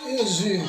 Jésus.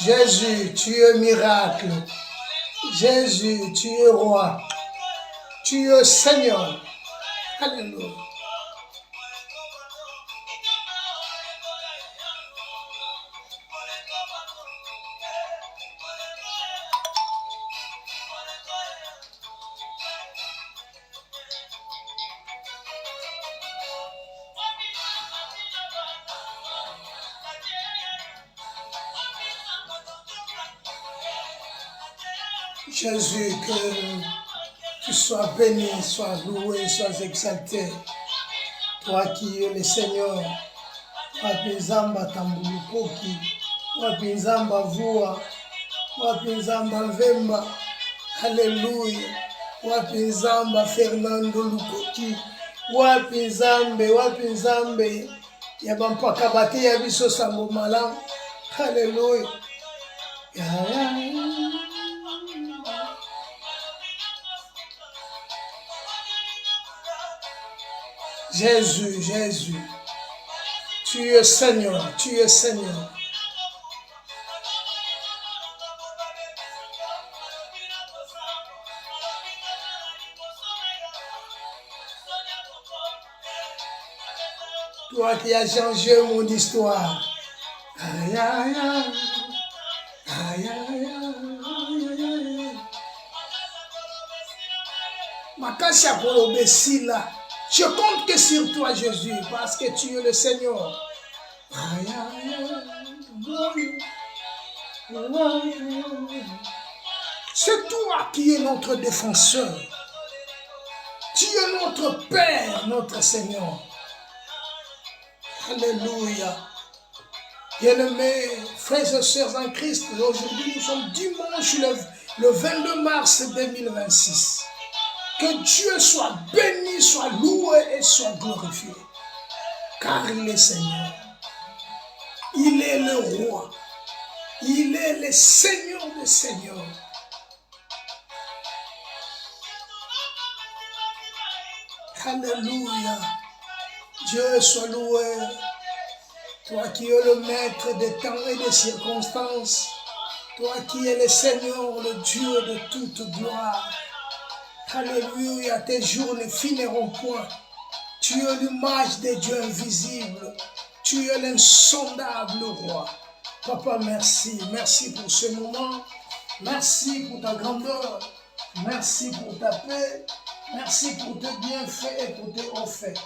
Jésus, tu es miracle. Jésus, tu es roi. Tu es Seigneur. Alléluia. Jésus, que tu sois béni, sois loué, sois exalté. Toi qui es le Seigneur, wapinzamba tambulukoki, wapinzamba vua, wapinzamba vemba, Alléluia, wapinzamba Fernando Lukoki, wapinzambe, yabampaka bate ya biso sango malamu, Alléluia. Jésus, Jésus, tu es Seigneur, tu es Seigneur. Toi qui as changé mon histoire. Aïe, aïe, aïe, aïe, aïe, aïe. Makasha Kolobesila. Je compte que sur toi, Jésus, parce que tu es le Seigneur. Aïe, aïe, aïe. C'est toi qui es notre défenseur. Tu es notre Père, notre Seigneur. Alléluia. Bien-aimés, frères et sœurs en Christ, aujourd'hui nous sommes dimanche le 22 mars 2026. Que Dieu soit béni, soit loué et soit glorifié. Car il est Seigneur. est le roi. Il est le Seigneur des Seigneurs. Alléluia. Dieu soit loué. Toi qui es le maître des temps et des circonstances. Toi qui es le Seigneur, le Dieu de toute gloire. Alléluia. Tes jours ne finiront point. Tu es l'image des dieux invisibles. Tu es l'insondable roi. Papa, merci. Merci pour ce moment. Merci pour ta grandeur. Merci pour ta paix. Merci pour tes bienfaits et pour tes hauts faits.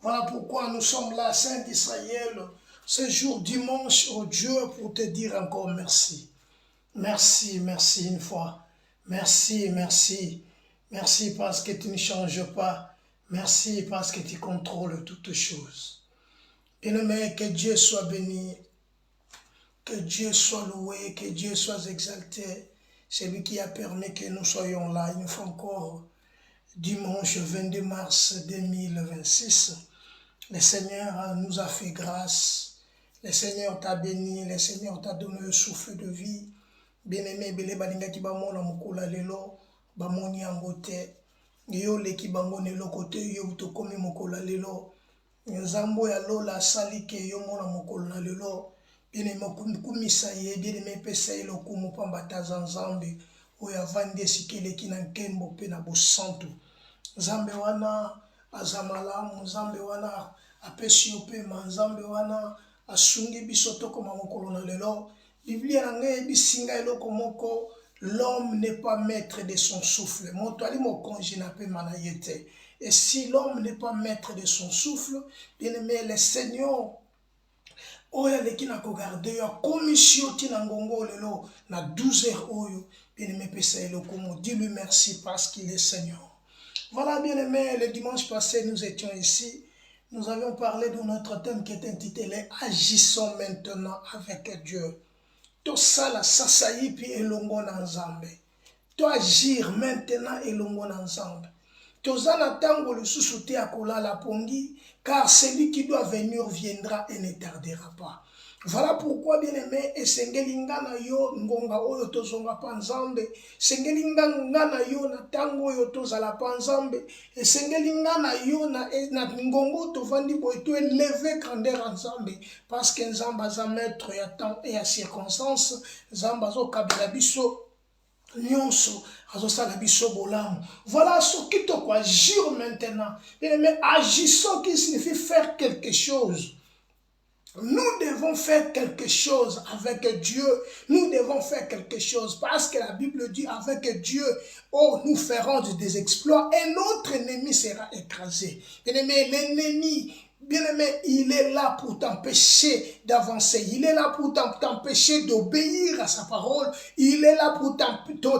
Voilà pourquoi nous sommes là, Saint d'Israël, ce jour dimanche, oh Dieu, pour te dire encore merci. Merci, merci une fois. Merci, merci. Merci parce que tu ne changes pas. Merci parce que tu contrôles toutes choses. Bien-aimé, que Dieu soit béni, que Dieu soit loué, que Dieu soit exalté. C'est lui qui a permis que nous soyons là une fois encore, dimanche 22 mars 2026. Le Seigneur nous a fait grâce. Le Seigneur t'a béni. Le Seigneur t'a donné le souffle de vie. Bien-aimé, bele balinga ki bamona mukula lelo, bamoni angote. Yo leki bango nelo kote yo utokomi mukula lelo. Nzambo ya lola sali ke yo mona mukula lelo. Bien-aimé kumisa ye, bien-aimé pesa ye lokumu pambata zanzambe. Oya vande sikele kina nkembo pe na bosantu. Nzambe wana azamalamu, Nzambe wana apesi opema, Nzambe wana asungi biso tokoma mokolo na lelo. Biblia nanga bisinga eloko moko, l'homme n'est pas maître de son souffle. Moto ali mokonji na pe mana yete. Et si l'homme n'est pas maître de son souffle, bien aimé, le Seigneur oya leki na kogarde yo commission tina ngongo lelo na 12 heures oyo, bien aimé pesa eloko mo, dis-lui merci parce qu'il est Seigneur. Voilà, bien aimé, le dimanche passé, nous étions ici. Nous avions parlé de notre thème qui est intitulé « Agissons maintenant avec Dieu ». To sala sasayi pi elongo na nzambe. To agir maintenant elongo na nzambe. To zana tango le susuti akola la pongi, car celui qui doit venir viendra et ne tardera pas. Voilà pourquoi, bien aimé, et sengelinga na yo ngonga oyo tozonga pa nzambe, sengelinga na yo na tango oyo tozala pa nzambe, et sengelinga na yo na ngongo tovandi boy to élever grandeur nzambe, parce que nzamba za maître ya temps et ya circonstance, nzamba zo kabila biso nyonso azosala biso bolamu. Voilà ce qui te quoi agir maintenant. Bien aimé, agissons qui signifie faire quelque chose. Nous devons faire quelque chose avec Dieu. Nous devons faire quelque chose parce que la Bible dit avec Dieu, oh, nous ferons des exploits et notre ennemi sera écrasé. Bien-aimé, l'ennemi, bien-aimé, il est là pour t'empêcher d'avancer. Il est là pour t'empêcher d'obéir à sa parole. Il est là pour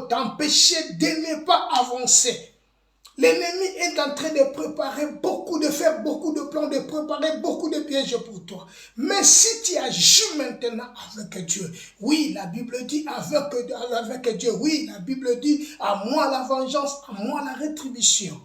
t'empêcher de ne pas avancer. L'ennemi est en train de préparer de faire beaucoup de plans, de préparer beaucoup de pièges pour toi. Mais si tu agis maintenant avec Dieu, oui, la Bible dit avec Dieu, oui, la Bible dit à moi la vengeance, à moi la rétribution.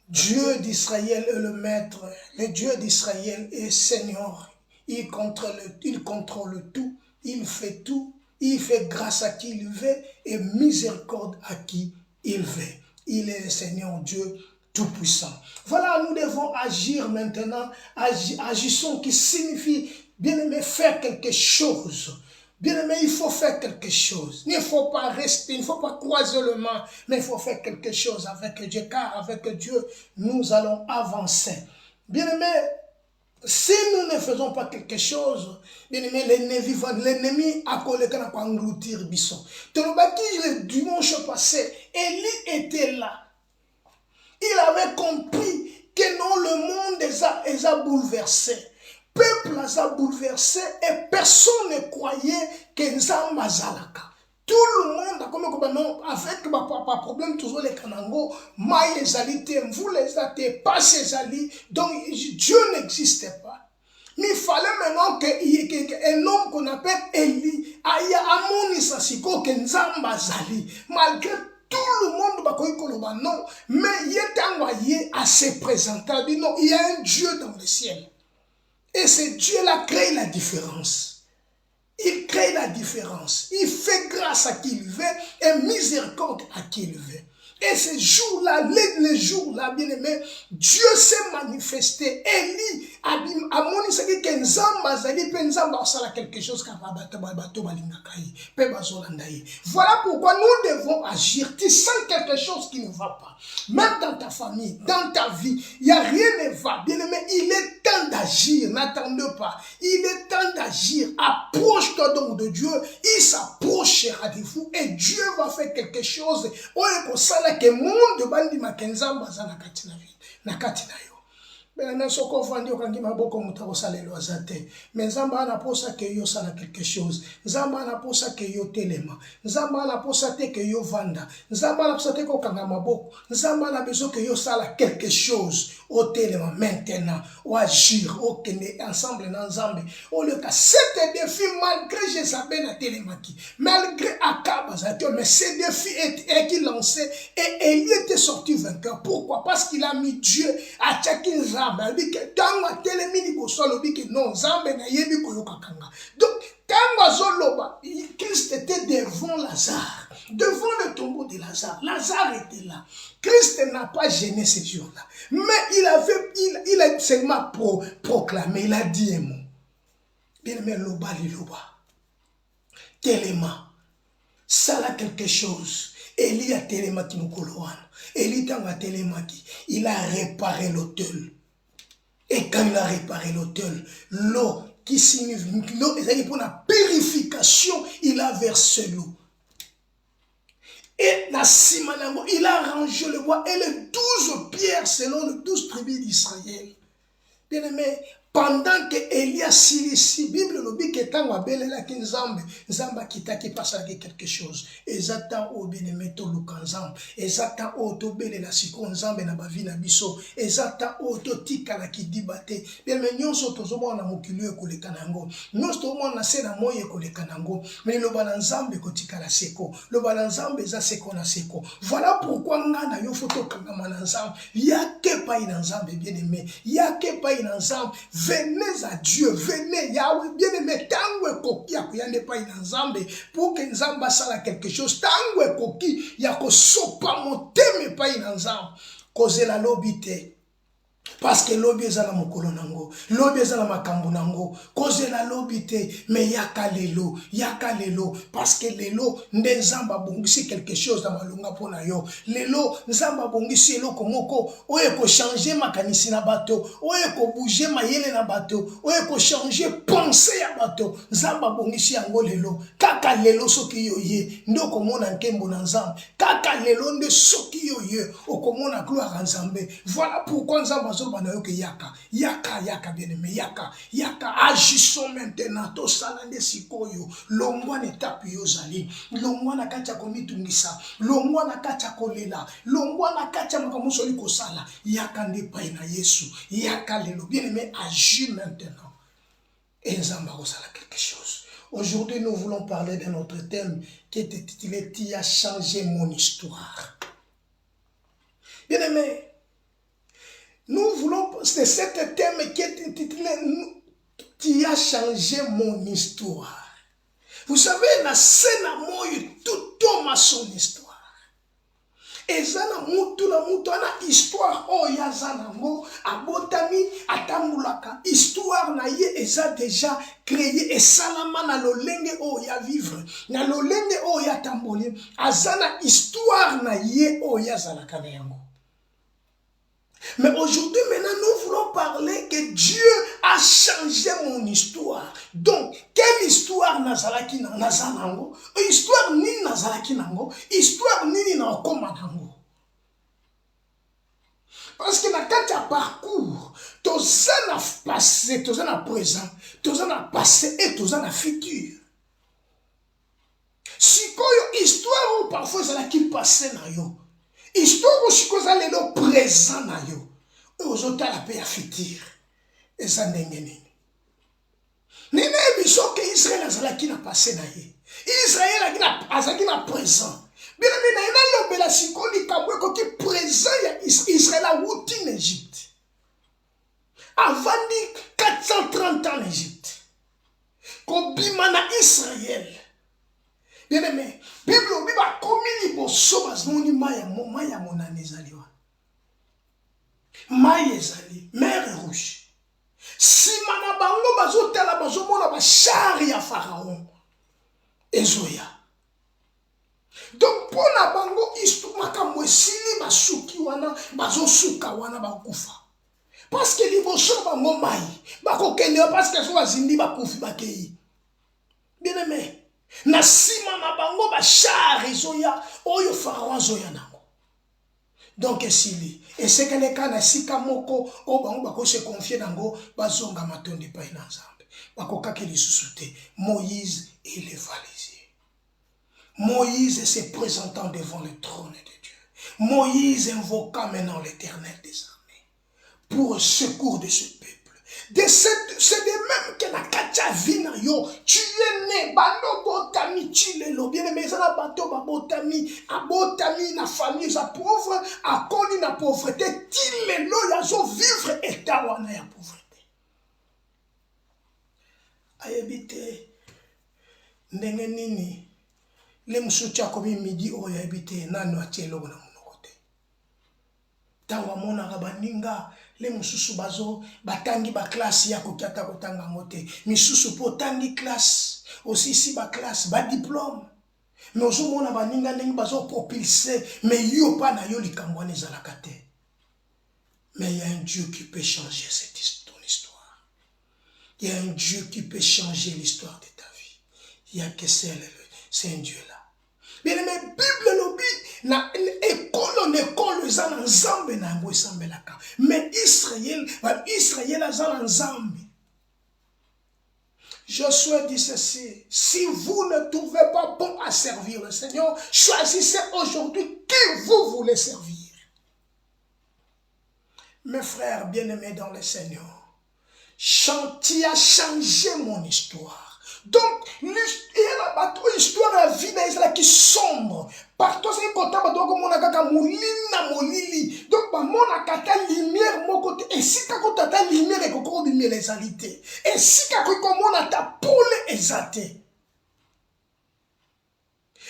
Dieu d'Israël est le maître, le Dieu d'Israël est Seigneur. Il contrôle tout, il fait tout, il fait grâce à qui il veut et miséricorde à qui il veut. Il est le Seigneur Dieu Tout-Puissant. Voilà, nous devons agir maintenant. Agissons qui signifie, bien aimé, faire quelque chose. Bien aimé, il faut faire quelque chose. Il ne faut pas rester, il ne faut pas croiser le main, mais il faut faire quelque chose avec Dieu, car avec Dieu, nous allons avancer. Bien aimé, si nous ne faisons pas quelque chose, bien aimé, l'ennemi a collé qu'on a engloutir Bisson. Le dimanche passé, Élie était là. Il avait compris que non, le monde les a bouleversés. Peuple les a bouleversés et personne ne croyait que Nzamba Zalaka. Tout le monde a comme non, avec ma problème, toujours les Kanango, Maï les alité, vous les avez pas ces alliés, donc Dieu n'existait pas. Mais il fallait maintenant qu'un homme qu'on appelle Élie, aïe amoni sasiko que Nzamba Zali, malgré tout le monde va non, mais il est envoyé à se présenter. Non, il y a un Dieu dans le ciel. Et c'est Dieu qui a créé la différence. Il crée la différence. Il fait grâce à qui il veut et miséricorde à qui il veut. Et ces jours-là, les jours-là, bien aimé, Dieu s'est manifesté. Élie a dit que Nzamba zali pe Nzamba osala quelque chose car bato balingaka ye, pe bazolanda ye. Voilà pourquoi nous devons agir. Tu sens quelque chose qui ne va pas. Même dans ta famille, dans ta vie, il n'y a rien ne va. Bien aimé, il est temps d'agir. N'attendez pas. Il est temps d'agir. Approche-toi donc de Dieu. Il s'approchera de vous et Dieu va faire quelque chose. Que monde bandi makenzamba za nakati na vie nakati na yo bena soko vandi okangi maboko mutako salelo azate mais nzamba anaposa ke yo sala quelque chose nzamba anaposa ke yo telema nzamba anaposa te ke yo vanda nzamba anaposa te ko kanga maboko nzamba na besoin que yo sala quelque chose au telema maintenant ou agir au kene ensemble na nzambe au le cas cet défi malgré Jézabel telemaki malgré Akab azate mais ce défi est qui lancé et Élie était sorti vainqueur. Pourquoi? Parce qu'il a mis Dieu à Tchakin Zamba. Il dit que dans la télémini bosolo dit que non Zamba na yebi koyoka kanga. Donc quand Zoloba, Christ était devant Lazare, devant le tombeau de Lazare. Lazare était là. Christ n'a pas gêné ces jours-là. Mais il a seulement proclamé, il a dit un mot. Bien aimé, loba li loba. Téléma. Ça a quelque chose. Élie a télémaki mukoloana. Élie tanga télémaki. Il a réparé l'autel. Et quand il a réparé l'autel, l'eau qui signifie l'eau, pour la purification, il a versé l'eau. Et la simanango, il a rangé le bois et les 12 pierres selon les 12 tribus d'Israël. Bien aimé, pendant que Élie a si Bible le dit que tant wabelela ki Nzamba kitaki pasaki quelque chose. Ezatan o bien-aimé to lukanzamba. Ezatan o to belela siko Nzambe na bavi na biso. Ezatan o to tika la ki dibate. Bien-aimé nyonso tozomo na mokili ekoleka nango. Nyonso tozomo na se na moyo ekoleka nango. Mais le bana Nzambe kotika la seko. Le bana Nzambe za seko na seko. Voilà pourquoi ngana yo foto kangama na Nzambe. Yake pa ina Nzambe bien-aimé. Yake pa ina Nzambe. Venez à Dieu, venez, Yahweh, bien-aimé, tango koki ya kuyande pa inanzambe, pour que nzamba sala quelque chose, tango koki ya ko sopa moteme pa inanzambe, cause la lobite. Parce que lobi ezala mokolo nango, lobi ezala makambo nango, cause la lobite, mais yaka lelo, parce que lelo nde nzamba bongisi quelque chose dans malunga pona yo. Lelo nzamba bongisi eloko moko, oye ko changer makanisi na bato, oye ko bouger mayele na bato, oye ko changer pensée ya bato. Nzamba bongisi yango lelo, kaka lelo soki yo ye, ndo komona nkembo na nzamba, kaka lelo nde soki yo ye, okomona gloire à nzambe. Voilà pourquoi nzamba yaka bien-aimé, yaka agissons maintenant to salande sikoyo longwa ne tapi yozali longwa na kacha komitungisa longwa na kacha kolela longwa na kacha makamuso liko sala yaka ndepa na Yesu yaka lelo bien-aimé agis maintenant et nzamba kosala quelque chose. Aujourd'hui nous voulons parler de notre thème qui est intitulé Tu as changé mon histoire. Bien-aimé, nous voulons, c'est cet thème qui est intitulé Tu as changé mon histoire. Vous savez, la scène à moi, tout homme a son histoire. Et ça, na mutu na histoire, oh yazanango, abotami, atambulaka. Histoire na ye, eza déjà créé, et salama na lolenge, oh ya vivre. Na lolenge, oh ya tamboli. Azana histoire na ye, oh yazalaka na yango. Mais aujourd'hui, maintenant, nous voulons parler que Dieu a changé mon histoire. Donc, quelle histoire nazalaki na nazanango? Histoire ni nazalaki nango? Histoire ni na okoma nango? Parce que dans quatre parcours, tous en a passé, tous en a présent, tous en a passé et tous en a futur. Si quoi histoire ou parfois ça qui passé na yo. Histoire aussi que ça le présent na yo. Aujourd'hui la paix à futur. Et ça n'engene. Nene biso que Israël azala qui n'a passé na ye. Israël azala qui n'a présent. Bien mais na lobela sikoli kabwe ko ki présent ya Israël a wuti en Égypte. Avant dit 430 ans en Égypte. Kobimana Israël. Bien aimé, Bible biba komini bo sobas moni maya monane ezali wa. Maya ezali mer rouge. Sima na bango bazotala bazomona ba char ya Pharaon ezoya. Donc pour na bango makambo esili basuki wana bazosuka wana bakufa. Parce que liboso bango mai bakokende parce que so bazindi bakufi bakei. Bien aimé, na sima na bango ba char ezoya oyo Pharaon zoya nango. Donc esili et c'est que les cas na sika moko o bango bako se confier nango bazonga matonde pa ina nzambe. Bakoka ke lisusu te. Moïse et les pharisiens. Moïse se présentant devant le trône de Dieu. Moïse invoquant maintenant l'Éternel des armées pour le secours de ce peuple. C'est de même que la kacha vina yo, tu es né, bando botami, chilelo, bien aimé, ça la bateau, botami, abotami, na famille, sa pauvre, a connu la pauvreté, tilelo, ya zo vivre, et tawana ya pauvreté. Ayebite, ndenge nini, le msucha komi midi oyo ayebite, nano atielo na monokote. Tawa mona rabaninga, le mususu bazo batangi ba classe ya kokiata kotanga ngote misusu po tangi classe aussi si ba classe ba diplôme mais ozo mona baninga ndenge bazo propulser mais yo pa na yo likambwana ezalaka te. Mais il y a un Dieu qui peut changer ton histoire. Il y a un Dieu qui peut changer l'histoire de ta vie. Il y a que c'est un Dieu là. Bien aimé, Bible lobi na école za nzambe na ngo esambelaka. Mais Israël za nzambe. Josué dit ceci: si vous ne trouvez pas bon à servir le Seigneur, choisissez aujourd'hui qui vous voulez servir. Mes frères bien-aimés dans le Seigneur, chantier a changé mon histoire. Donc, l'histoire de la vie d'Israël qui sombre. Partout, c'est comme ça, donc, mon akata lumière, mon côté, et si tu as ta lumière, et que tu as les alités, et si tu as ta poule exaltée,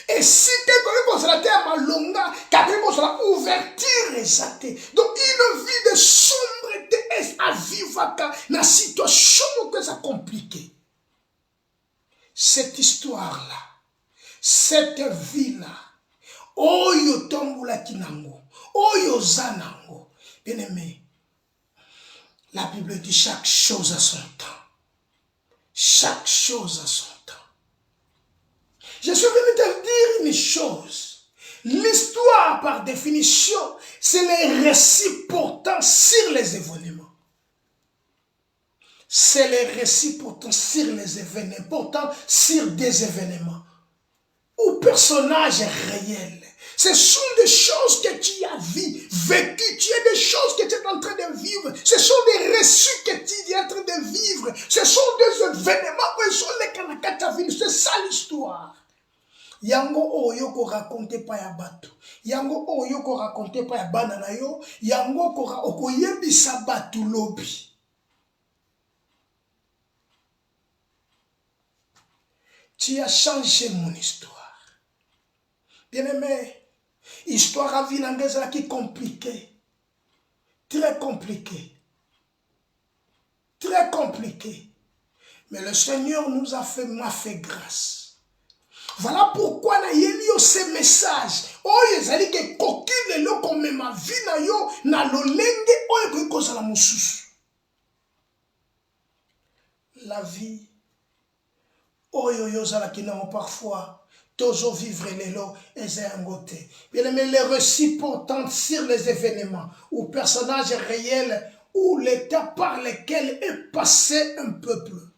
et si tu as ta malonga, tu as ouverture exaltée. Donc, une vie de sombreté à vivre dans la situation que c'est compliqué. Cette histoire-là, cette vie-là, oyo tombola kinango, oyo zanango, bien aimé, la Bible dit chaque chose à son temps. Chaque chose à son temps. Je suis venu te dire une chose. L'histoire, par définition, c'est les récits portant sur les événements. C'est les récits portant sur les événements, portant sur des événements ou personnages réels. Ce sont des choses que tu as vécues, tu as des choses que tu es en train de vivre. Ce sont des récits que tu es en train de vivre. Ce sont des événements où ils sont les kanakata ville. C'est ça l'histoire. Yango oyo ko raconter pa ya bato. Yango oyo ko raconter pa ya banana yo. Yango ko okoyebisa bato lobi. Tu as changé mon histoire. Bien-aimé, histoire à vie qui est compliquée. Très compliquée. Très compliquée. Mais le Seigneur m'a fait grâce. Voilà pourquoi na yeli ces messages. Oh, yezali ke kokile lo comme ma vie na yo na lolenge oyo ko la mususu. La vie oyo yozala kinamo parfois toujours vivre les lots et zangoté. Bien aimé, les récits portant sur les événements ou personnages réels ou l'état par lequel est passé un peuple.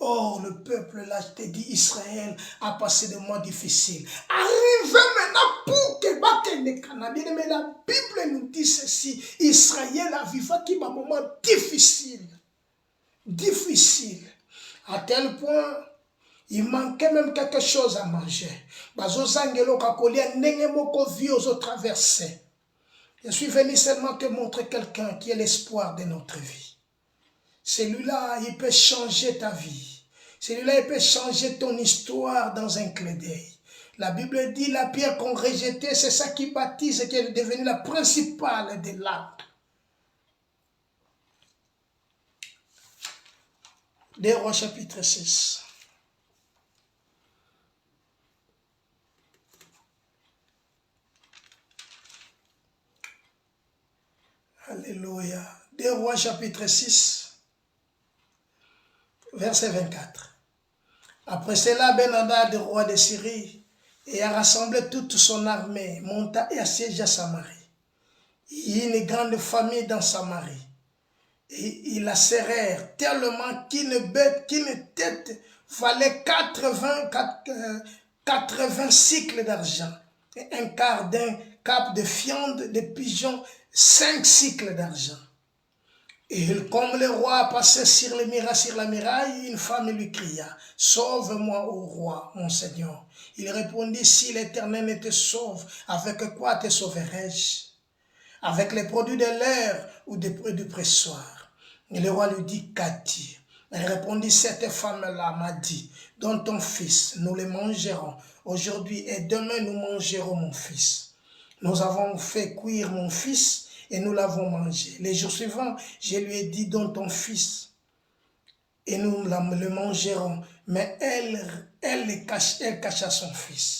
Oh, le peuple, là, je te dis, Israël a passé des mois difficiles. Arrivé maintenant pour que bien aimé, la Bible nous dit ceci. Israël a vécu un moment difficile. Difficile. À tel point, il manquait même quelque chose à manger. Je suis venu seulement te montrer quelqu'un qui est l'espoir de notre vie. Celui-là, il peut changer ta vie. Celui-là, il peut changer ton histoire dans un clin d'œil. La Bible dit, la pierre qu'on rejetait, c'est ça qui baptise et qui est devenue la principale des lampes. 2 Rois chapitre 6. Alléluia. 2 Rois chapitre 6, verset 24. Après cela, Ben-Hadad, roi de Syrie, et a rassemblé toute son armée, monta et assiégea Samarie. Il y eut une grande famille dans Samarie. Et ils la serrèrent tellement qu'une tête valait 80 cycles d'argent. Et un quart d'un cap de viande de pigeon, 5 cycles d'argent. Et comme le roi passait sur la muraille, une femme lui cria, « Sauve-moi, ô roi, mon Seigneur. » Il répondit, « Si l'Éternel ne te sauve, avec quoi te sauverai-je? Avec les produits de l'air ou des produits pressoirs. » Et le roi lui dit, « Qu'as-tu? » Elle répondit, « Cette femme-là m'a dit, donne ton fils, nous le mangerons aujourd'hui et demain nous mangerons mon fils. Nous avons fait cuire mon fils et nous l'avons mangé. Les jours suivants, je lui ai dit, donne ton fils et nous le mangerons. Mais elle cacha son fils.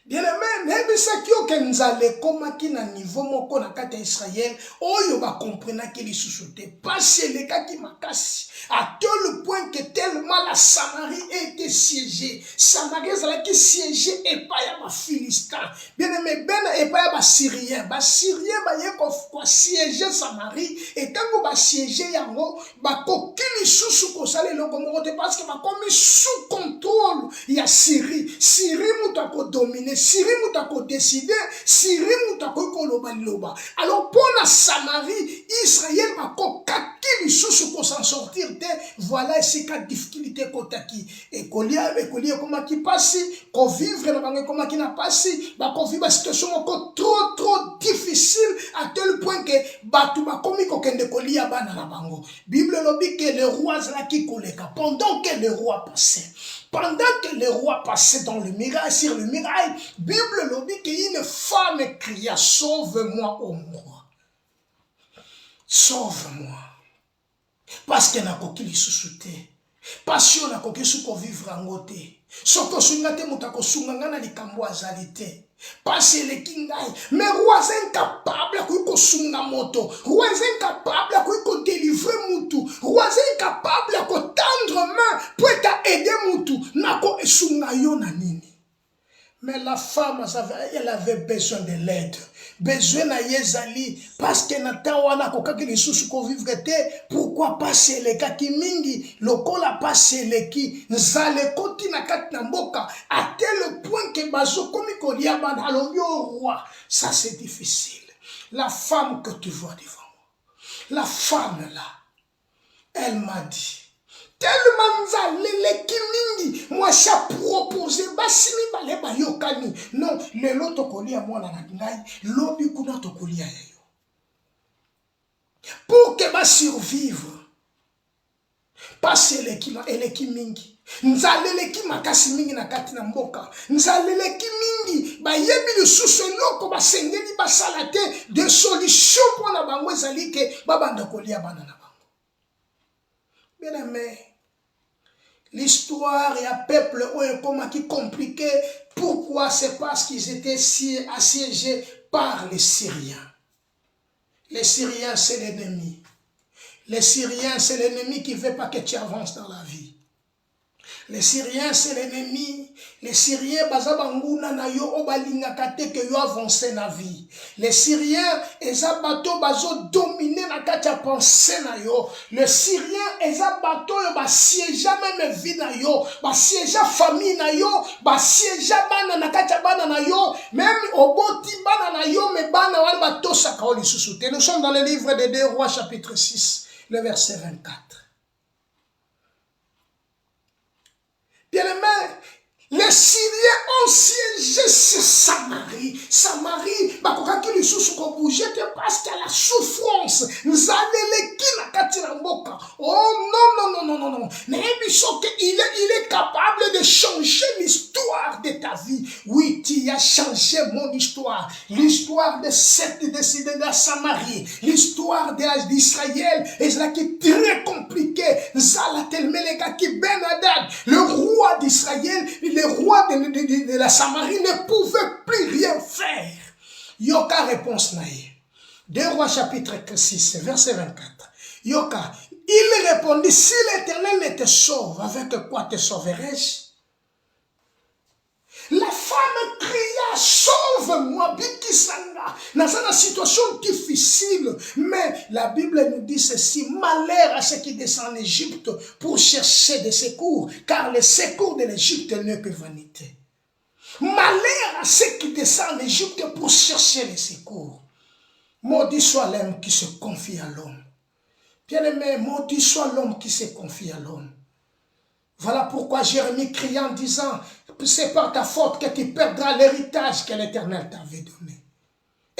Bien-aimé, nebisaki oke nzale komaki na niveau moko na kati ya Israël, oyo ba comprenaki lisusu te. Pasi elekaki makasi, à tel point que tellement la Samarie était siégée. Samarie ezalaki siégée epai ya ba Philistin. Bien-aimé, epai ya ba Syrien. Ba Syrien ba ye ko siéger Samarie, et tango ba siéger yango, ba koki lisusu ko sala eloko moko te parce que ba komi sous contrôle ya Syrie. Syrie muta ko dominer. Syrie moutako décidé, Syrie moutako koloba liloba. Alors pour la Samarie, Israël va kokaki lisusu pour s'en sortir de voilà ici quatre difficultés kotaki. Et kolia comment qui passe, ko vivre na bango comment qui n'a passé, ba ko vivre situation moko trop difficile à tel point que batu ba komi ko kende kolia bana na bango. Bible lobi que le roi zalaki koleka pendant que le roi passait. Pendant que le roi passait dans le mirail, sur le mirail, Bible nous dit qu'une femme cria, sauve-moi, ô roi. Sauve-moi. Parce qu'elle n'a qu'aucun sous-souté. Parce qu'on n'a qu'aucun sous-vivre en côté. Soko sungate mutako sungangana likambo azalite. Parce le kingai. Mais roi est incapable de sunga moto. Roi est incapable de délivrer mutu. Roi est incapable de tendre main pour aider mutu. Nako sunga yo na nini. Mais la femme, elle avait besoin de l'aide. Besoin na yezali. Parce que nata wana kokaki lisusu ko vivre te. Pourquoi passer les kaki mingi? Lokola passer les ki. Nzale koti na kati na mboka. À tel point que bazo komi kolia bana alongi au roi. Ça c'est difficile. La femme que tu vois devant moi. La femme là. Elle m'a dit. Tellement nzalele kimingi moi cha proposé basimi bale ba yokani non le loto kolia mwana na ngai lobi kuna to kolia yo pour que ba survivre passer les kimingi nzalele ki makasi mingi na kati na mboka nzalele kimingi ba yebi lisusu eloko ba sengeli ba salate de solution pour na bango ezali ke babanda kolia bana na bango. Bien aimé, l'histoire et un peuple qui compliqué. Pourquoi? C'est parce qu'ils étaient assiégés par les Syriens. Les Syriens, c'est l'ennemi. Les Syriens, c'est l'ennemi qui ne veut pas que tu avances dans la vie. Les Syriens, c'est l'ennemi. Les Syriens, bazabanguna na yo obalinga kate que yo avance na vie. Les Syriens, ezabato bazo dominer na katia pensée na yo. Les Syriens, ezabato yo ba siéger même vie na yo, ba siéger famille na yo, ba siéger bana na katia bana na yo, même oboti bana na yo me bana wal bato sakaoli susu. Nous sommes dans le livre de 2 Rois chapitre 6, le verset 24. Bien-aimé, Les Syriens ont siégé sur Samarie. Samarie, bakokaki lisusu ko bouger parce qu'il y a la souffrance. Nzaleleki na kati na mboka. Oh non. Il est capable de changer l'histoire de ta vie. Oui, tu as changé mon histoire. L'histoire de la Samarie. L'histoire d'Israël est là qui est très compliquée. Nzalatel Melekaki Ben Hadad, le roi d'Israël, le roi de la Samarie ne pouvait plus rien faire. Yoka réponse naïe. 2 Rois chapitre 6, verset 24. Yoka, il répondit, si l'Éternel ne te sauve, avec quoi te sauverai-je? La femme cria, sauve-moi, Bikisanga, dans une situation difficile. Mais la Bible nous dit ceci, malheur à ceux qui descendent en Égypte pour chercher des secours, car le secours de l'Égypte n'est que vanité. Malheur à ceux qui descendent en Égypte pour chercher les secours. Maudit soit l'homme qui se confie à l'homme. Bien-aimé, maudit soit l'homme qui se confie à l'homme. Voilà pourquoi Jérémie crie en disant, c'est par ta faute que tu perdras l'héritage que l'Éternel t'avait donné.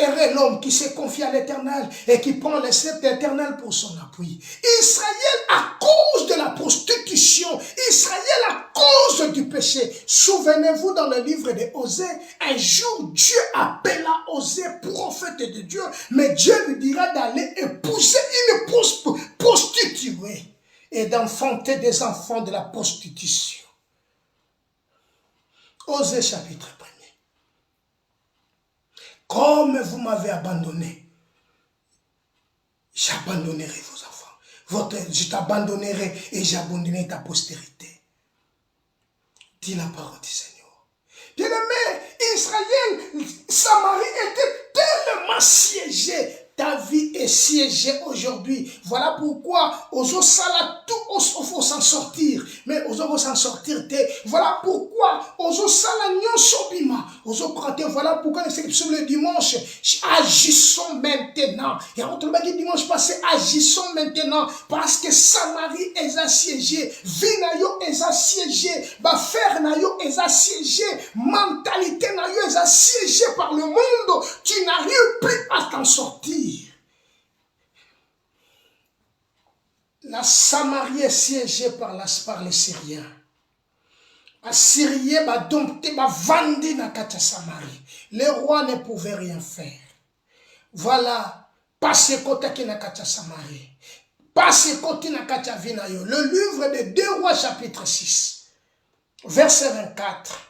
Heureux l'homme qui se confie à l'Éternel et qui prend le sceptre éternel pour son appui. Israël, à cause de la prostitution, Israël, à cause du péché. Souvenez-vous dans le livre de Osée, un jour Dieu appela Osée, prophète de Dieu, mais Dieu lui dira d'aller épouser une prostituée et d'enfanter des enfants de la prostitution. Osée chapitre 1. Comme vous m'avez abandonné, j'abandonnerai vos enfants. Je t'abandonnerai et j'abandonnerai ta postérité. Dit la parole du Seigneur. Bien-aimé, Israël, Samarie était tellement siégée. Ta vie est siégée aujourd'hui. Voilà pourquoi Ozo Sala tout faut s'en sortir. Mais Ozo s'en sortir. Voilà pourquoi Ozo Sala nyon sobima. Ozo prate. Voilà pourquoi le dimanche. Agissons maintenant. Et en tout cas, dimanche passé, agissons maintenant. Parce que Samarie est assiégée. Vinayo est assiégée. Bafer nayo est assiégée. Mentalité nayo est assiégée par le monde. Tu n'arrives plus à t'en sortir. La Samarie est siégée par les Syriens. Les Syriens m'a dompté, m'a vendu dans la Samarie. Les rois ne pouvaient rien faire. Voilà, passez côté qui n'a pas Samarie. Passez côté n'a pas Vinayo. Le livre de 2 Rois chapitre 6, verset 24.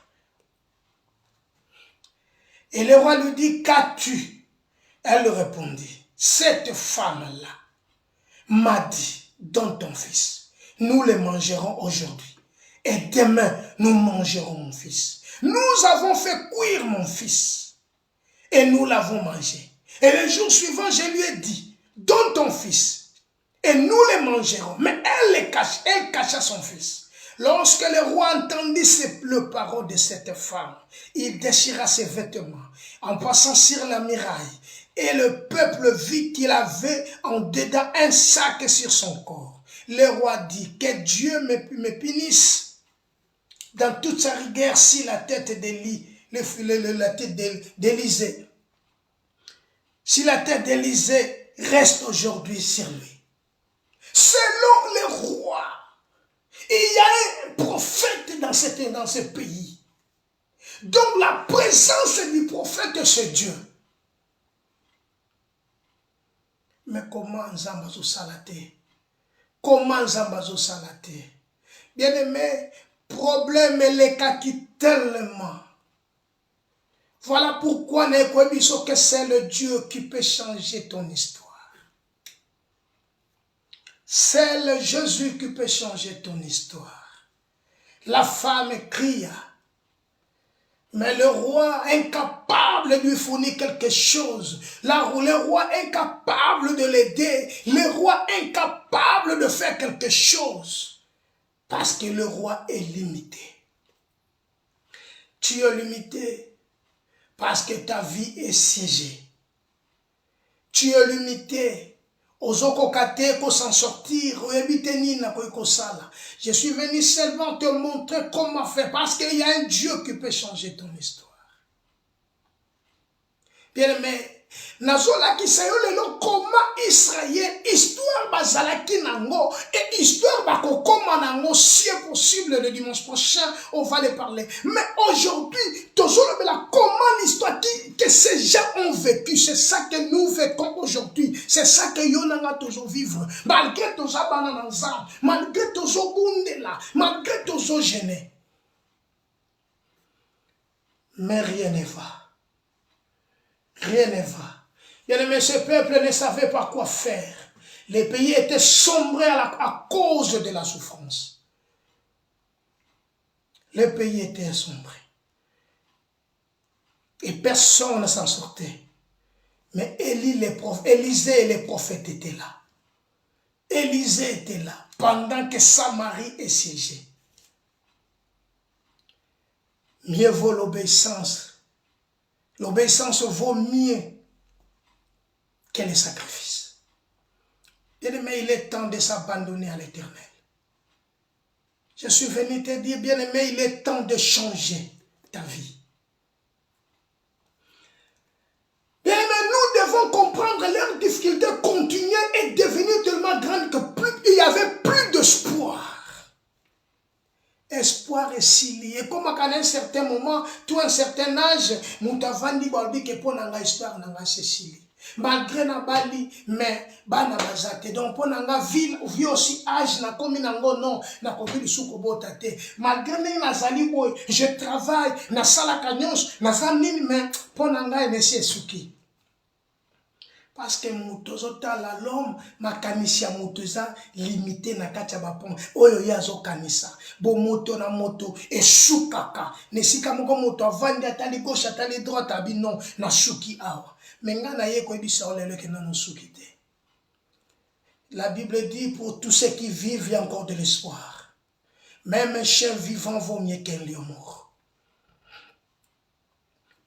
Et le roi lui dit, qu'as-tu? Elle répondit, cette femme-là m'a dit, donne ton fils. Nous le mangerons aujourd'hui. Et demain, nous mangerons mon fils. Nous avons fait cuire mon fils. Et nous l'avons mangé. Et le jour suivant, je lui ai dit, donne ton fils. Et nous le mangerons. Mais elle cacha son fils. Lorsque le roi entendit les paroles de cette femme, il déchira ses vêtements en passant sur la muraille. Et le peuple vit qu'il avait en dedans un sac sur son corps. Le roi dit, que Dieu me punisse dans toute sa rigueur si la tête d'Élisée. Si la tête d'Élisée reste aujourd'hui sur lui. Selon le roi, il y a un prophète dans ce pays. Donc la présence du prophète, c'est Dieu. Mais comment Zambazo Salate? Comment Zambazo Salate? Bien aimé, problème est les cas qui tellement. Voilà pourquoi Nekwebiso que c'est le Dieu qui peut changer ton histoire. C'est le Jésus qui peut changer ton histoire. La femme cria. Mais le roi incapable de lui fournir quelque chose. Le roi incapable de l'aider. Le roi incapable de faire quelque chose. Parce que le roi est limité. Tu es limité parce que ta vie est siégée. Tu es limité Ozoko kate ko s'en sortir, je suis venu seulement te montrer comment faire, parce qu'il y a un Dieu qui peut changer ton histoire. Bien-aimé, nazolakisa yo lelo comment Israël, histoire bazalaki nango, et histoire bakokoma nango, si est possible le dimanche prochain, on va les parler. Mais aujourd'hui, comment l'histoire que ces gens ont vécu, c'est ça que nous vivons aujourd'hui, c'est ça que Yonanga toujours vivre, malgré tous abanananzam, malgré tous bundela, malgré tous gênés. Mais rien ne va. Rien ne va. Bien-aimé, ce peuple ne savait pas quoi faire. Les pays étaient sombrés à cause de la souffrance. Les pays étaient sombrés. Et personne ne s'en sortait. Mais Élisée et les prophètes étaient là. Élisée était là pendant que Samarie est siégée. Mieux vaut l'obéissance. L'obéissance vaut mieux que les sacrifices. Bien-aimé, il est temps de s'abandonner à l'Éternel. Je suis venu te dire, bien-aimé, il est temps de changer ta vie. Bien-aimé, nous devons comprendre leurs difficultés continuelles et devenir tellement grandes que il n'y avait plus d'espoir. Espoir est si lié. Comme à un certain moment, tout un certain âge, moutavandi balbi que pour nanga histoire nanga c'est si lié. Malgré na bali, mais bana bazate. Donc pour nanga ville, vie aussi âge na komi nango non, na komi lisuko botate. Malgré na zali boy, je travaille na sala kanyos, na zamini mais pour nanga nesi suki. Parce que mutozotala l'homme makanisi ya mutoza limité na kati ya bapon oyo yazo kanisa bo moto na moto esukaka nesika moko moto avandi atali gauche atali droite abi non na suki awa menga na ye ko ebisa olelo ke na suki te. La Bible dit pour tous ceux qui vivent il y a encore de l'espoir. Même un chien vivant vaut mieux qu'un lion mort.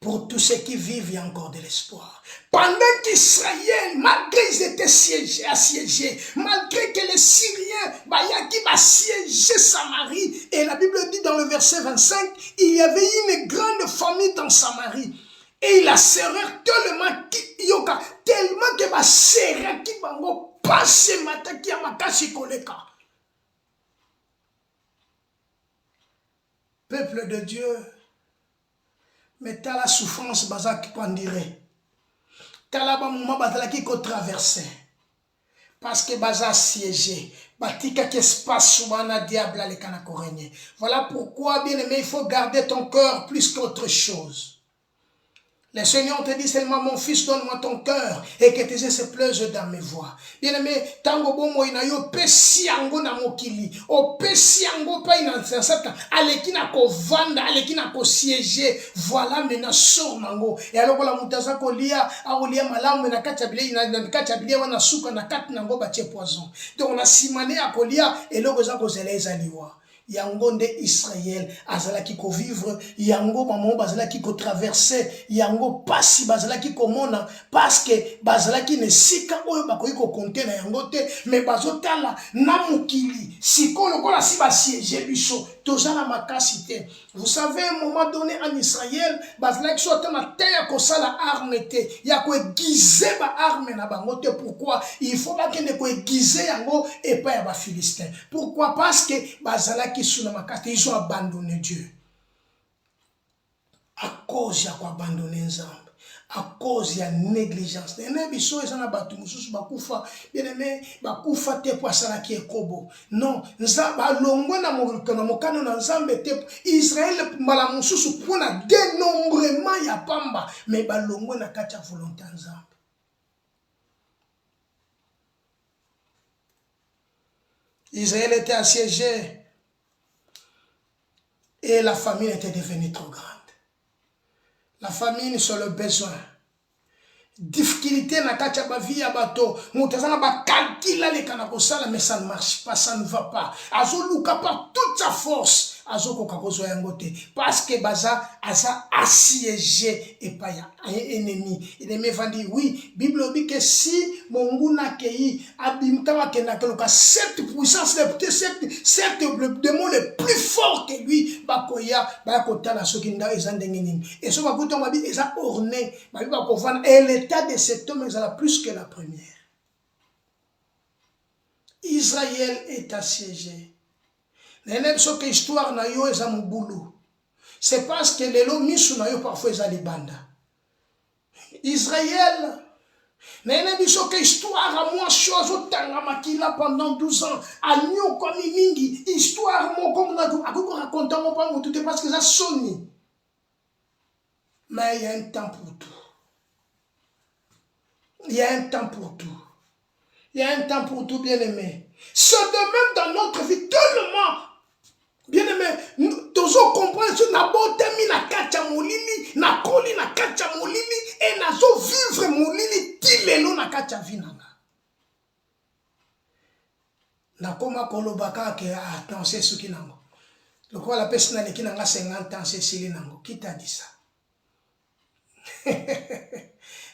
Pour tous ceux qui vivent, il y a encore de l'espoir. Pendant qu'Israël, malgré qu'ils étaient assiégés, malgré que les Syriens, Bayaki assiégé Samarie, et la Bible dit dans le verset 25, il y avait une grande famille dans Samarie. Et il a serré tellement que ma serré qui bango passe mataki à makashi koleka. Peuple de Dieu, mais t'as la souffrance, baza qui peut en dire. T'as la moment baza qui peut traverser. Parce que baza siégé. Batika qui espace souvent na diable les canako régner. Voilà pourquoi, bien aimé, il faut garder ton cœur plus qu'autre chose. Le Seigneur te dit seulement, mon fils, donne-moi ton cœur et que tes yeux se plaisent dans mes voies. Bien-aimé, tango bomo inayo pesi yango na mokili. O pesi yango pa inansensata. Aleki na ko vanda, aleki na ko siéger. Voilà maintenant sort nango. Et alors la mutaza ko lia, a lia malamu na kachabili na kachabili wana suka na kat nango bache poison. Donc on a simane a ko lia et logo za ko zeleza liwa. Yango nde Israël azala ki ko vivre, yango maman bazala ki ko traverser, yango pasi bazala ki ko mona parce que bazala ki ne sika oyo bakoyi ko compter na yango te mais bazotala na mukili sikolo kola si ba siège biso tozala makasi te. Vous savez à un moment donné en Israël bazala ki so tama terre ko sala arme te ya ko aiguiser ba arme na bango te. Pourquoi il faut pas que ne ko aiguiser yango et pas ya ba Philistins. Pourquoi? Parce que bazala ki ils ont abandonné Dieu. À cause de quoi abandonner Nzambe, à cause de la négligence. Non, Israël malamususu pour na dénombrement ya pamba, mais balongo na kacha volonté Nzambe. Israël était assiégé. Et la famine était devenue trop grande. La famine sur le besoin. Difficulté na kacha ba vie ya bato. Mutazana ba calcula les kanakosala mais ça ne marche pas, ça ne va pas. Azoluka par toute sa force. azokoka kozwa yango te parce que baza aza assiégé et pas ya ennemi. Ennemi vandi oui, Bible dit que si monguna kei abimta kenda keloka cette puissance, cette démon le plus fort que lui bakoya ba kotala sokinda ezandenge nini. Et so bakuta mabi eza orné, ba bakovana et l'état de cet homme est plus que la première. Israël est assiégé. Nene biso que histoire na yo eza mubulu. C'est parce que lelo misu na yo parfois eza libanda. Israël nene biso que histoire à moi chose otanga makila pendant 12 ans agno comme mingi histoire mo comme na akoko raconter mo pas mo tout parce que ça sonne. Mais il y a un temps pour tout. Il y a un temps pour tout. Il y a un temps pour tout, bien-aimé. C'est de même dans notre vie, tellement, bien-aimé, nous devons comprendre que nous avons mis la kacha molili, na koli na kacha molili, et nous avons vivre molili, tilelo na kacha vinanga. Na koma kolobaka ke attends, c'est ce qui nango. Le quoi la personne qui n'a 50 ans, c'est Céline nango. Qui t'a dit ça?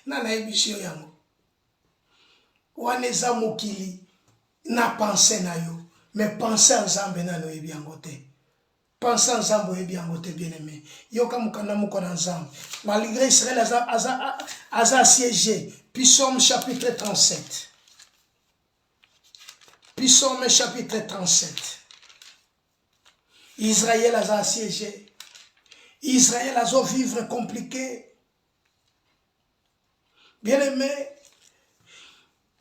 Nana ebisio yango. Waneza mokili na pensé na yo mais pensez ensemble na no ebi angote pensez ensemble ebi angote bien-aimé yo kamukana mukona ensemble malgré Israël aza assiégé. Psaume chapitre 37. Psaume chapitre 37. Israël aza assiégé. Israël azo vivre compliqué. Bien-aimé,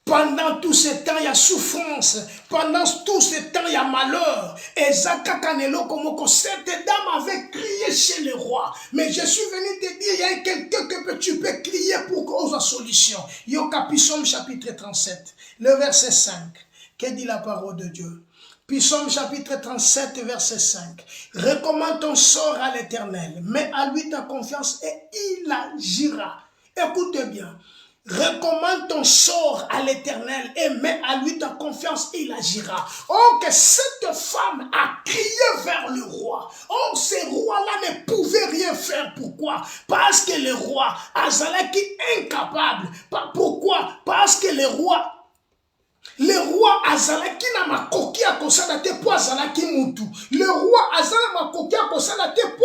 pendant tout ce temps, il y a souffrance. Pendant tout ce temps, il y a malheur. Et Zaka Kanelo Komoko, cette dame avait crié chez le roi. Mais je suis venu te dire, il y a quelqu'un que tu peux crier pour cause la solution. Yoka Psaume chapitre 37, le verset 5. Que dit la parole de Dieu? Psaume chapitre 37, verset 5. Recommande ton sort à l'Éternel. Mets à lui ta confiance et il agira. Écoute bien. Recommande ton sort à l'Éternel et mets à lui ta confiance, il agira. Oh, que cette femme a crié vers le roi. Oh, ce roi-là ne pouvait rien faire. Pourquoi? Parce que le roi Azalaki incapable. Pourquoi? Parce que le roi Azalaki na makoki a kosala te po azalaki mutu. Le roi Azala makoki a kosala te po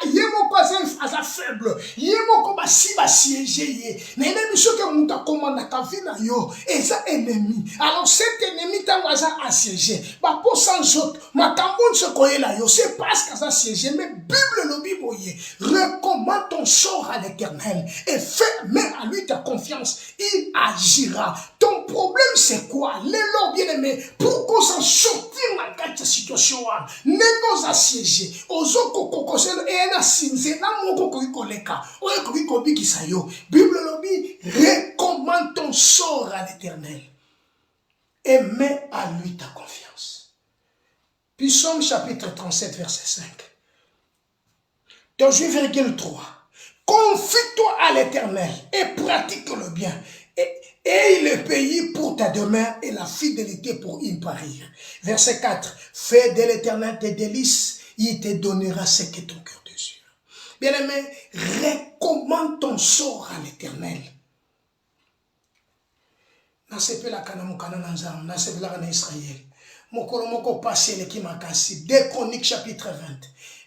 yemoko aza faible. Yemoko basi siégé ye. Nene biso ke muta komanda ka vina yo eza ennemi. Alors cet ennemi tango aza assiégé. Ba po sans autre makambo se koyela yo c'est parce qu'aza assiégé mais Bible le biboye. Recommande ton sort à l'Éternel et fais main à lui ta confiance, il agira. Ton problème c'est quoi? L'élo bien-aimé, pour qu'on s'en sortir dans cette situation, n'est-ce pas assiégé? Ozo kokokosel et na sinze na moko kokoleka. Oye kokikobi kisayo. Bible lobi, recommande ton sort à l'Éternel et mets à lui ta confiance. Psaume chapitre 37 verset 5. Donc 8,3. Confie-toi à l'Éternel et pratique le bien. Et le pays pour ta demeure et la fidélité pour y parir. Verset 4. Fais de l'Éternel tes délices, il te donnera ce que ton cœur désire. Bien-aimé, recommande ton sort à l'Éternel. Nasepe la kana mukana nanzam, nasepe la kana Israël. Mokoro moko passé le ki makasi. 2 Chroniques chapitre 20.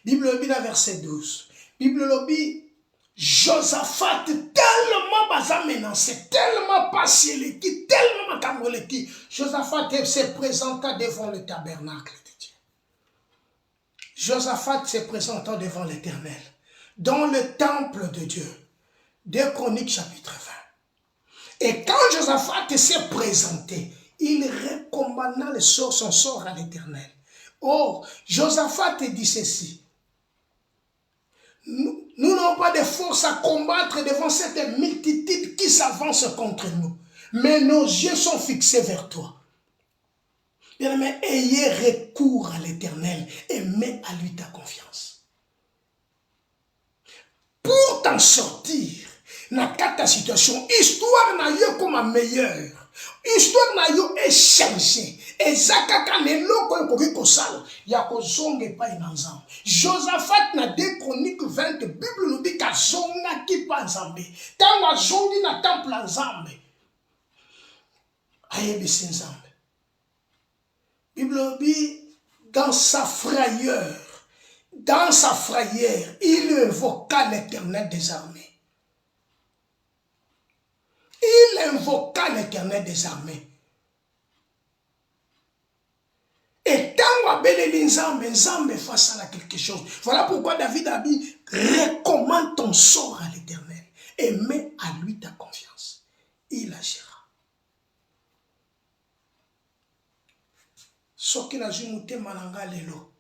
Bible lobi na verset 12. Bible lobi Josaphat tellement baza menacé, tellement passé le qui, tellement makambo le qui. Josaphat se présenta devant le tabernacle de Dieu. Josaphat se présentant devant l'Éternel, dans le temple de Dieu. 2 Chroniques chapitre 20. Et quand Josaphat s'est présenté, il recommanda son sort à l'Éternel. Or, Josaphat dit ceci. Nous n'avons pas de force à combattre devant cette multitude qui s'avance contre nous. Mais nos yeux sont fixés vers toi. Bien-aimé, ayez recours à l'Éternel et mets à lui ta confiance. Pour t'en sortir, dans ta situation, histoire n'a eu comme un meilleur. Histoire na yo est changée. Et zakaka neloko ekoki kosala ya kozonga epai na Nzambe. Josaphat na 2 Chroniques 20, Bible nous dit qu'azongaki pa Nzambe. Tango azongi na temple ya Nzambe, ayebisi Nzambe. Bible dit dans sa frayeur, il invoqua l'Éternel des armées. Il invoqua l'Éternel des armées. Et tant abeleli Nzambe, Nzambe face à quelque chose. Voilà pourquoi David a dit, recommande ton sort à l'Éternel et mets à lui ta confiance. Il agira. Soki na jumute mananga lelo.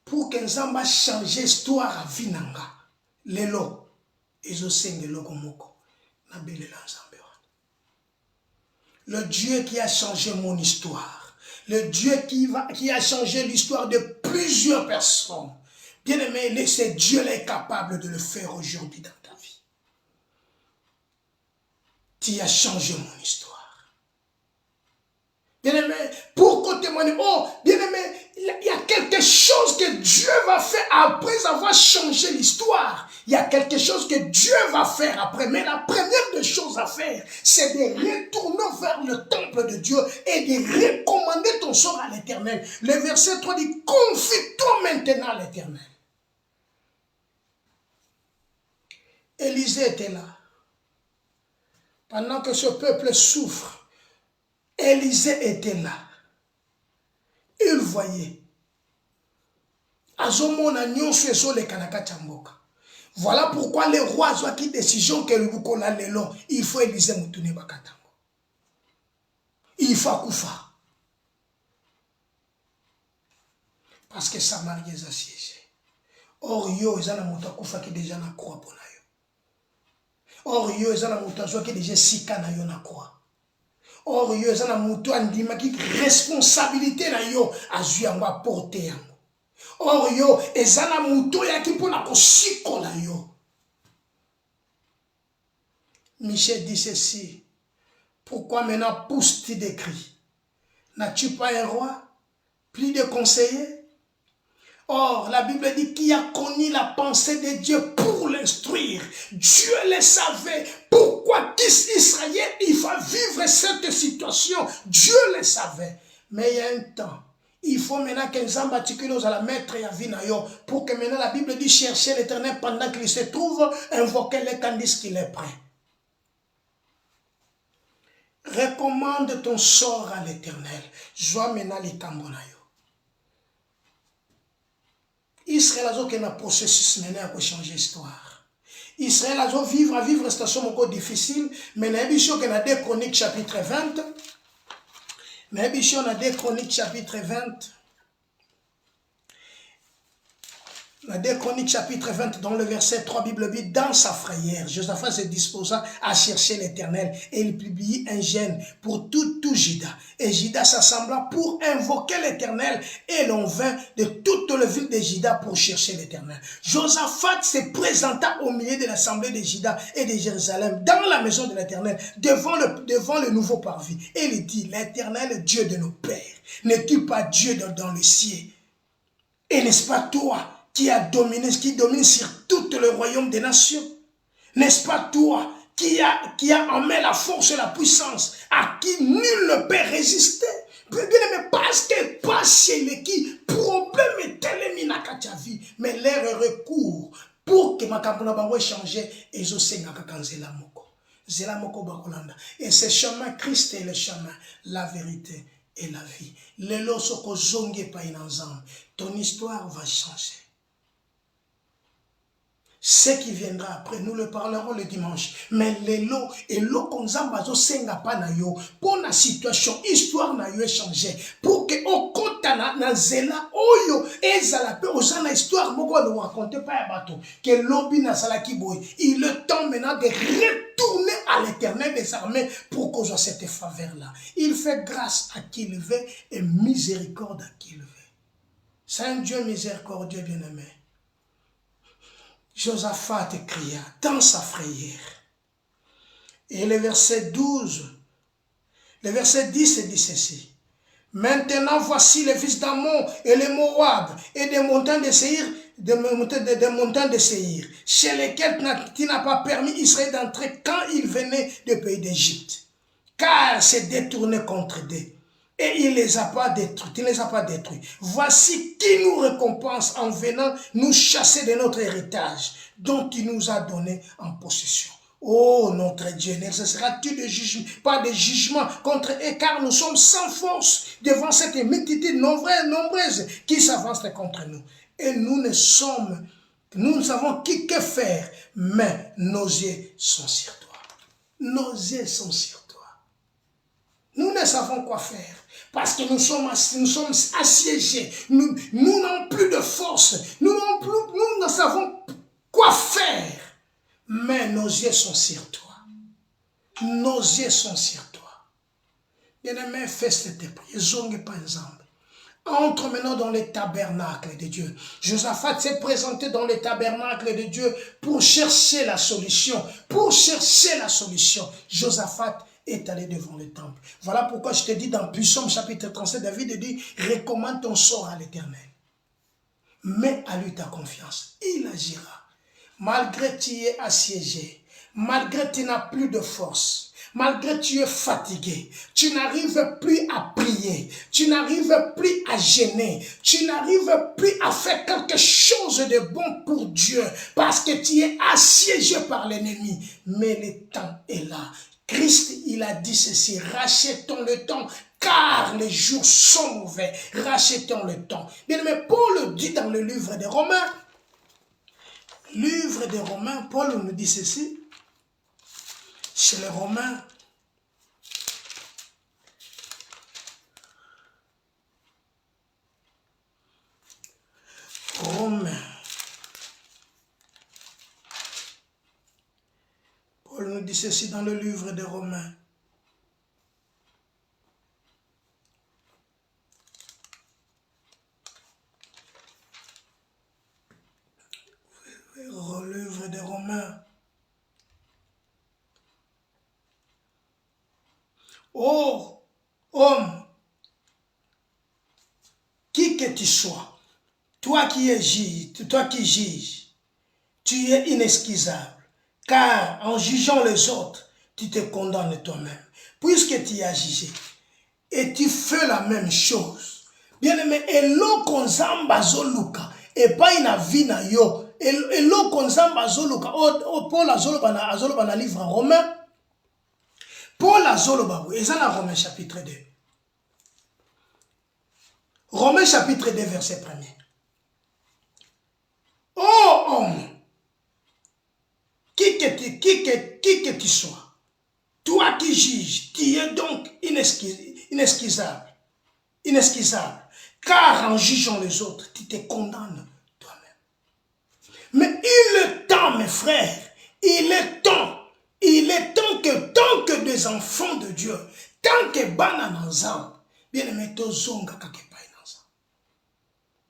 Pour que Nzamba change l'histoire à Vinanga, lelo. Le Dieu qui a changé mon histoire, le Dieu qui a changé l'histoire de plusieurs personnes, bien aimé, ce Dieu-là est capable de le faire aujourd'hui dans ta vie. Tu as changé mon histoire. Bien aimé, pour qu'on témoigne, oh, bien aimé, il y a quelque chose que Dieu va faire après avoir changé l'histoire. Il y a quelque chose que Dieu va faire après. Mais la première des choses à faire, c'est de retourner vers le temple de Dieu et de recommander ton sort à l'Éternel. Le verset 3 dit, confie-toi maintenant à l'Éternel. Élisée était là. Pendant que ce peuple souffre, Élisée était là. Il voyait. Voilà pourquoi les rois ont pris décision que il faut Élisée Moutoune Bakatango. Il faut Koufa. Parce que Samarie est assiégée. Or, yo, ils ont un Koufa qui déjà na croix pour nayo. Or, yo, ils ont un mouton qui déjà sika na yo na croix. Or, yo, ils ont un mouton qui responsabilité na yo a joué à porter. Or, yo, ils ont un mouton qui pour la kosikola yo. Michel dit ceci. Pourquoi maintenant pousse-tu des cris? N'as-tu pas un roi? Plus de conseillers? Or, la Bible dit qui a connu la pensée de Dieu pour l'instruire. Dieu le savait. Pourquoi Israël, il va vivre cette situation? Dieu le savait. Mais il y a un temps. Il faut maintenant que nous articulons à la mettre et à Vinayo. Pour que maintenant la Bible dit chercher l'Éternel pendant qu'il se trouve, invoquer-le tandis qu'il est prêt. Recommande ton sort à l'Éternel. Joie maintenant les tambonayo. Israël a un processus maintenant pour changer l'histoire. Israël a vivre une situation encore difficile, mais nous avons dans 2 Chroniques chapitre 20. Nous avons dans 2 Chroniques chapitre 20. Dans 2 Chroniques chapitre 20, dans le verset 3, Bible dit, dans sa frayeur, Josaphat se disposa à chercher l'Éternel et il publie un gêne pour tout Juda. Et Juda s'assembla pour invoquer l'Éternel et l'on vint de toute la ville de Juda pour chercher l'Éternel. Josaphat se présenta au milieu de l'assemblée de Juda et de Jérusalem dans la maison de l'Éternel devant le nouveau parvis. Et il dit, l'Éternel, Dieu de nos pères, n'est-tu pas Dieu dans le ciel? Et n'est-ce pas toi qui domine sur tout le royaume des nations? N'est-ce pas toi qui a en main la force et la puissance, à qui nul ne peut résister? Bien aimé, parce que pas chez qui problème est tel na vie, mais leur recours pour que ma campagne va changer et je sais que zela moko bakolanda. Et ce chemin, Christ est le chemin, la vérité et la vie. Le losoko zonge pa inanzam, ton histoire va changer. Ce qui viendra après, nous le parlerons le dimanche. Mais les lots et l'eau qu'on zambazo senga pa na yo pour la situation, histoire na yo changé. Pour que au kotana na zela oyo ezala pe ozana histoire moko ne raconter pas à bateau que lobi na salaki boy. Il est temps maintenant de retourner à l'Éternel des armées pour qu'on ait cette faveur là. Il fait grâce à qui il veut et miséricorde à qui il veut. C'est un Dieu miséricordieux bien-aimé. Josaphat cria dans sa frayeur. Et le verset 12, le verset 10 dit ceci. Maintenant, voici les fils d'Ammon et les Moab et des montagnes de Séhir, des montagnes de Séhir, chez lesquelles tu n'as pas permis Israël d'entrer quand il venait du pays d'Égypte. Car s'est détourné contre eux. Et il ne les a pas détruits. Il les a pas détruits. Voici qui nous récompense en venant nous chasser de notre héritage, dont il nous a donné en possession. Oh notre Dieu, n'exercera-tu pas de jugement contre eux, car nous sommes sans force devant cette multitude nombreuse qui s'avance contre nous. Et nous ne savons que faire, mais nos yeux sont sur toi. Nos yeux sont sur toi. Nous ne savons quoi faire. Parce que nous sommes assiégés. Nous n'avons plus de force. Nous ne savons quoi faire. Mais nos yeux sont sur toi. Nos yeux sont sur toi. Bien-aimé, fais cette prière. Zonge par exemple. Entre maintenant dans le tabernacle de Dieu. Josaphat s'est présenté dans le tabernacle de Dieu pour chercher la solution. Pour chercher la solution. Josaphat est allé devant le temple. Voilà pourquoi je te dis dans Psaume chapitre 37, David dit, recommande ton sort à l'Éternel. Mets à lui ta confiance. Il agira. Malgré que tu es assiégé, malgré que tu n'as plus de force, malgré que tu es fatigué, tu n'arrives plus à prier, tu n'arrives plus à gêner, tu n'arrives plus à faire quelque chose de bon pour Dieu, parce que tu es assiégé par l'ennemi. Mais le temps est là. Christ, il a dit ceci, rachetons le temps, car les jours sont mauvais, rachetons le temps. Bien, mais Paul le dit dans le livre des Romains, Paul nous dit ceci, chez les Romains, Paul nous dit ceci dans le livre des Romains. Le livre des Romains. Oh, homme, qui que tu sois, toi qui juges, tu es inexcusable, car en jugeant les autres, tu te condamnes toi-même, puisque tu as jugé, et tu fais la même chose. Bien-aimé, eloko nzamba zoluka, et pas une vie na yo, eloko nzamba zoluka, Paul azoloba na livre romain, Paul azoloba, et ça dans Romains chapitre 2. Romains chapitre 2, verset 1er. Oh homme, qui que tu sois, toi qui juges, tu es donc inexcusable, car en jugeant les autres, tu te condamnes toi-même. Mais il est temps, mes frères, il est temps que tant que des enfants de Dieu, tant que bana nanzam, bien aimé, tozonga kakepai nanzam.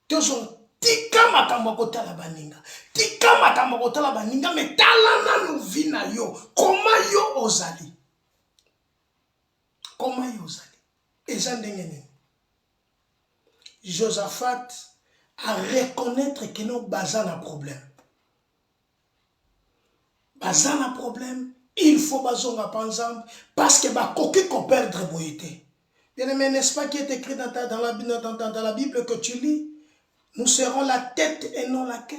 Tozonga. Tika makambo kotala baninga. Tika makambo kotala baninga. Mais talana nous vina yo. Comment yo ozali? Comment yo ozali? Et ça ndengene. Josaphat a reconnaître que nos bazan a problème. Bazan a problème. Il faut bazonga ensemble parce que ba koki ko perdre boyete. Bien aimé, n'est-ce pas qui est écrit dans la Bible que tu lis? Nous serons la tête et non la queue.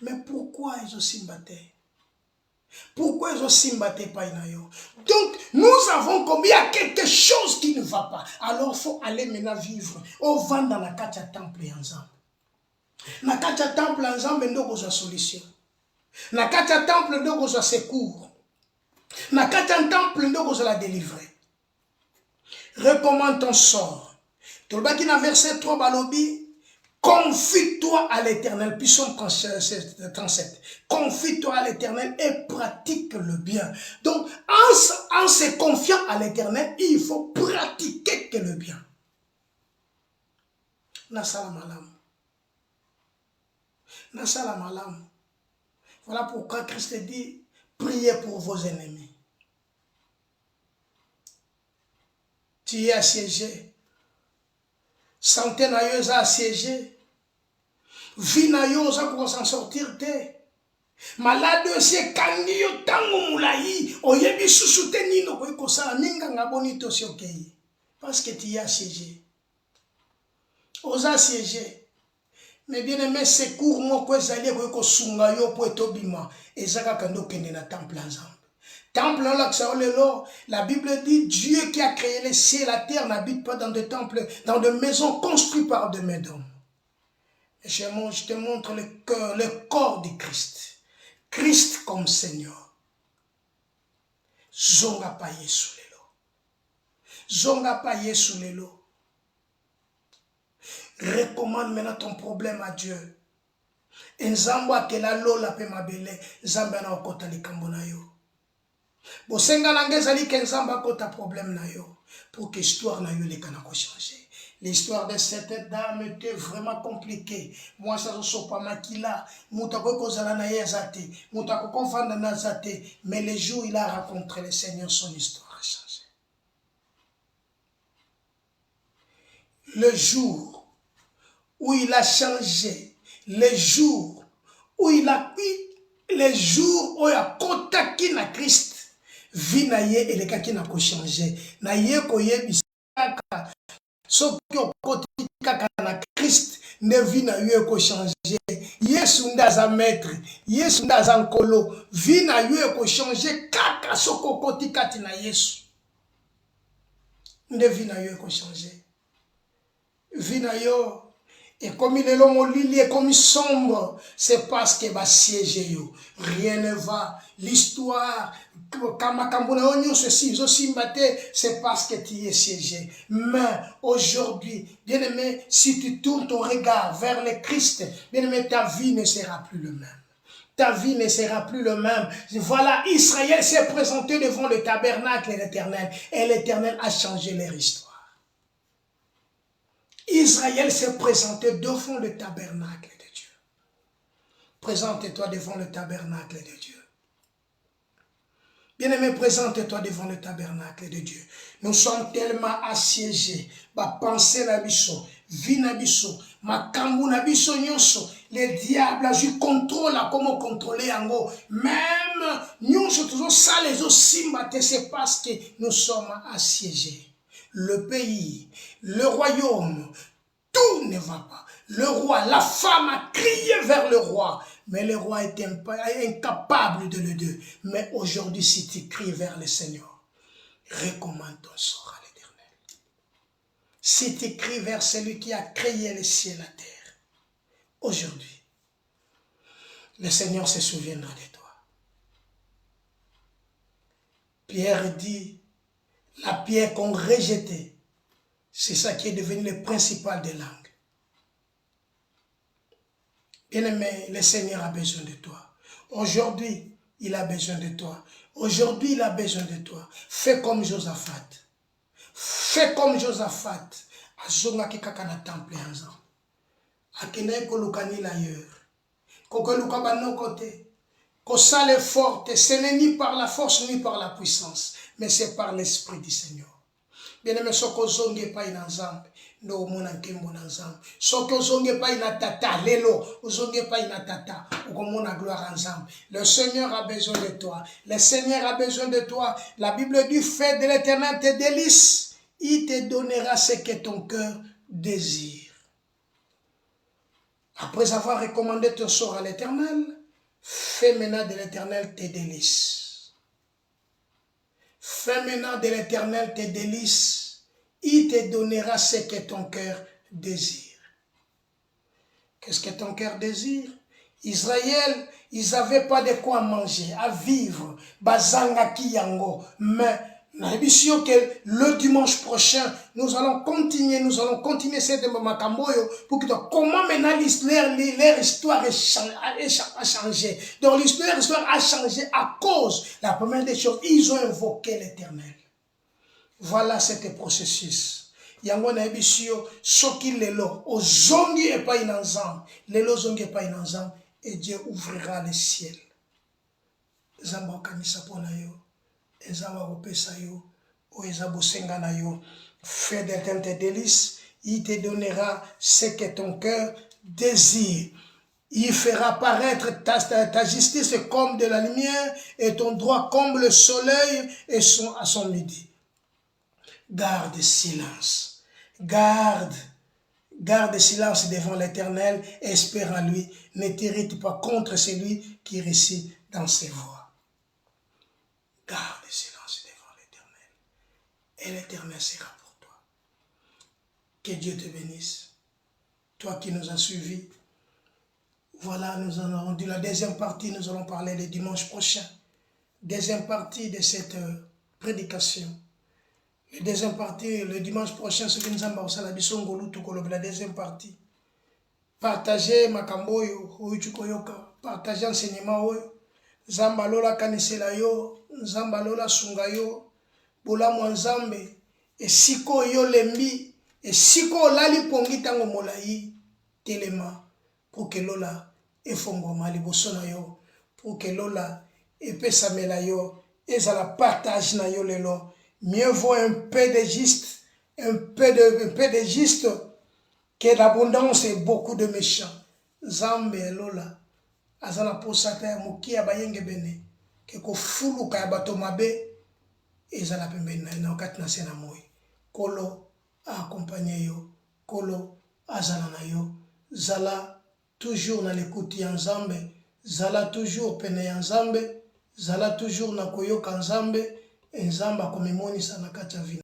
Mais pourquoi ils ont simbaté? Pourquoi ils ont simbaté painayo? Donc, nous avons comme il y a quelque chose qui ne va pas. Alors, il faut aller maintenant vivre. Au vent dans la katia temple ensemble. Na katia temple ensemble, nous avons une solution. Na katia temple, nous avons un secours. Na katia temple, nous avons la délivrer. Recommande ton sort. Tolbaki na verset 3 balobi. Confie-toi à l'Éternel, Psaume 37. Confie-toi à l'Éternel et pratique le bien. Donc, en se confiant à l'Éternel, il faut pratiquer que le bien. Nasala malam. Nasala malam. Voilà pourquoi Christ dit, priez pour vos ennemis. Tu es assiégé. Santé na yo eza assiégé. Vie na yo oza ko s'en sortir te. Malade aussi kangi yo tango mulai. Oyebi susu te nino ko ikosala ninga ngaboni to si okei. Parce que tu es assiégé. Oza assiégé. Mais bien aimé, secours moi ko ezali ko sunga yo po etobima. Ezaka kando kende na temple ensemble. Temple la Bible dit Dieu qui a créé les cieux et la terre n'habite pas dans des temples, dans des maisons construites par des mains d'hommes. Je te montre le corps du Christ. Christ comme Seigneur. Zonga pa Yesu lelo. Zonga pa Yesu lelo. Recommande maintenant ton problème à Dieu. Nzambo akela lola pe mabele, Nzambe na okota likambo na yo. Bosenga nangezali ke Nzambe akota problème na yo pour que l'histoire na yo lekana ko changer. L'histoire de cette dame était vraiment compliquée. Moi, ça ne soit pas makila. Moutako kozala na yazate. Moutako konfanda na zate. Mais le jour où il a rencontré le Seigneur, son histoire a changé. Le jour où il a changé. Le jour où il a pris. Le jour où il a contacté na Christ. Vie na ye elekaki na ko changer. Na ye ko yebisaka. Soki okoti kaka na Christ ne vie na yo ko changer. Yesu ndaza maître, Yesu ndaza nkolo, vie na yo ko changer kaka soko okoti kati na Yesu. Ne vie na yo ko changer. Vie na yo et comme il est l'homme au lit, comme il sombre, c'est parce que va siéger yo. Rien ne va. L'histoire, c'est parce que tu es siégé. Mais aujourd'hui, bien aimé, si tu tournes ton regard vers le Christ, bien aimé, ta vie ne sera plus le même. Ta vie ne sera plus le même. Voilà, Israël s'est présenté devant le tabernacle de l'Éternel. Et l'Éternel a changé leur histoire. Israël s'est présenté devant le tabernacle de Dieu. Présente-toi devant le tabernacle de Dieu. Bien-aimé, présente-toi devant le tabernacle de Dieu. Nous sommes tellement assiégés. Ma pensée na biso, vie na biso, ma kambu na biso nyonso. Le diable a eu contrôle à comment contrôler yango. Même nyonso toujours ça les simbaté, c'est parce que nous sommes assiégés. Le pays, le royaume, tout ne va pas. Le roi, la femme a crié vers le roi, mais le roi était incapable de le dire. Mais aujourd'hui, si tu cries vers le Seigneur, recommande ton sort à l'Éternel. Si tu cries vers celui qui a créé le ciel et la terre, aujourd'hui, le Seigneur se souviendra de toi. Pierre dit, la pierre qu'on rejetait, c'est ça qui est devenu le principal des langues. Bien-aimé, le Seigneur a besoin de toi. Aujourd'hui, il a besoin de toi. Aujourd'hui, il a besoin de toi. Fais comme Josaphat. Fais comme Josaphat. Azonga ki kaka na temple ensemble. Akene ko lukani l'ailleurs. Koko luka bano côté. Ko sale forte, ce n'est ni par la force ni par la puissance, mais c'est par l'Esprit du Seigneur. Bien-aimé, soko zonge pa inanzambe, no mona nkembo nanzambe. Soko zonge pa inatata, lelo, zonge pa inatata, ukomona gloire ensemble. Le Seigneur a besoin de toi. Le Seigneur a besoin de toi. La Bible dit, fais de l'Éternel tes délices. Il te donnera ce que ton cœur désire. Après avoir recommandé ton sort à l'Éternel, fais maintenant de l'Éternel tes délices. Fais maintenant de l'Éternel tes délices. Il te donnera ce que ton cœur désire. Qu'est-ce que ton cœur désire? Israël, ils n'avaient pas de quoi manger, à vivre. Bazanga kiyango. Mais que le dimanche prochain, nous allons continuer cette makamboyo pour que comment maintenant leur histoire a changé. Donc l'histoire a changé à cause, la première des choses, ils ont invoqué l'Éternel. Voilà ce processus. Yango na ebisio soki lelo ozongi et pas inanzam, lelo zongi et pas inanzam, et Dieu ouvrira le ciel. Zamba kanisa pona yo. Ezawa opesa yo, o ezabosenga na yo. Fais d'éteindre tes délices, il te donnera ce que ton cœur désire. Il fera paraître ta justice comme de la lumière et ton droit comme le soleil et à son midi. Garde silence. Garde silence devant l'Éternel, espère en lui. Ne t'irrite pas contre celui qui récit dans ses voies. Garde silence devant l'Éternel. Et l'Éternel sera pour toi. Que Dieu te bénisse. Toi qui nous as suivis. Voilà, nous en avons dit la deuxième partie, nous allons parler le dimanche prochain. Deuxième partie de cette prédication. La deuxième partie, le dimanche prochain, ce que nous avons la deuxième partie. Partagez makamboyo, partagez enseignement, Zambalola kanisela yo, Zambalola sunga yo, bola mwanzambe, esiko yo lembi, esiko lali pongi tango molai, telema, pour que lola efongoma liboso na yo, pour que lola epesamela yo, ezala partage na yo lelo. Mieux vaut un peu de juste, un peu de juste que l'abondance et beaucoup de méchants. Zambe lola azana posata ya mukia bayenge bene ke ko fulu ka bato mabe ezala pembeni na wakati na sena moi. Kolo accompagner yo, kolo azala na yo, zala toujours na l'écoute ya Nzambe, zala toujours pene ya Nzambe, zala toujours na koyoka Nzambe. Nzamba komimonisa na kati ya vino.